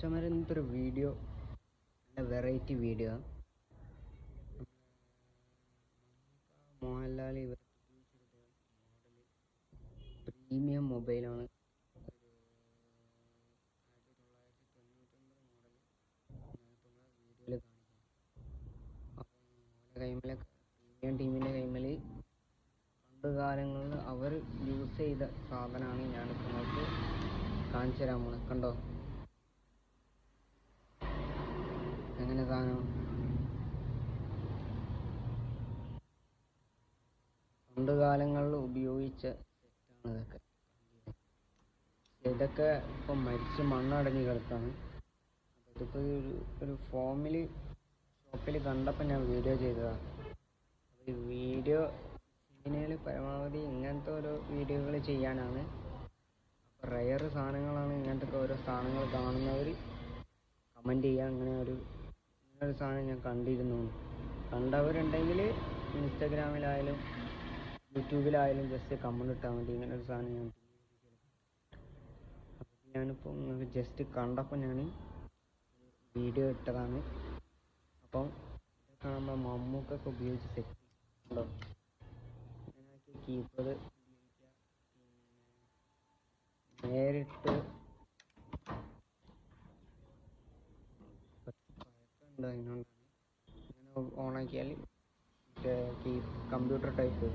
മച്ചന്മാരെ ഇന്നത്തെ ഒരു വീഡിയോ നല്ല വെറൈറ്റി വീഡിയോ. മോഹൻലാൽ ഇവർ മോഡൽ പ്രീമിയം മൊബൈലാണ്. ഒരു 1999 മോഡൽ ഞാനിപ്പോൾ വീഡിയോയിൽ കാണിക്കാം. അപ്പം ഓലെ കൈമേലെ പ്രീമിയം ടീമിൻ്റെ കൈമേൽ പണ്ട് കാലങ്ങളിൽ അവർ യൂസ് ചെയ്ത സാധനമാണ് ഞാനിപ്പോൾ നിങ്ങൾക്ക് കാണിച്ചു തരാൻ പോകുന്നത്. കണ്ടോ എങ്ങനെ സാധനം? പണ്ട് കാലങ്ങളിൽ ഉപയോഗിച്ച സെറ്റാണ് ഇതൊക്കെ. ഇതൊക്കെ ഇപ്പം മരിച്ച് മണ്ണടഞ്ഞ് കിടക്കാണ്. അപ്പോൾ ഇതിപ്പോൾ ഒരു ഫോമിൽ ഷോപ്പിൽ കണ്ടപ്പോൾ ഞാൻ വീഡിയോ ചെയ്തതാണ്. അപ്പോൾ ഈ വീഡിയോ ചെയ്യുന്നതിൽ പരമാവധി ഇങ്ങനത്തെ ഓരോ വീഡിയോകൾ ചെയ്യാനാണ്. അപ്പോൾ റയർ സാധനങ്ങളാണ്. ഇങ്ങനത്തെ ഓരോ സാധനങ്ങൾ കാണുന്നവർ കമൻറ്റ് ചെയ്യുക. ഇങ്ങനൊരു സാധനം ഞാൻ കണ്ടിരുന്നു. കണ്ടവരുണ്ടെങ്കിൽ ഇൻസ്റ്റഗ്രാമിലായാലും യൂട്യൂബിലായാലും ജസ്റ്റ് കമൻറ്റ് ഇട്ടാൽ മതി. ഇങ്ങനൊരു സാധനം ഞാൻ ഞാനിപ്പോൾ നിങ്ങൾക്ക് ജസ്റ്റ് കണ്ടപ്പോൾ ഞാൻ വീഡിയോ ഇട്ടതാണ്. അപ്പം ഇതൊക്കെ നമ്മൾ മമ്മൂക്കൊക്കെ ഉപയോഗിച്ച് സെറ്റ് ഉണ്ടോ അങ്ങനെയാക്കി കീപ്പർ ഉപയോഗിക്കുക. പിന്നെ നേരിട്ട് പഴക്കമുണ്ട്, അതിനോണ്ടാണ്. അങ്ങനെ ഓണാക്കിയാൽ മറ്റേ കമ്പ്യൂട്ടർ ടൈപ്പ്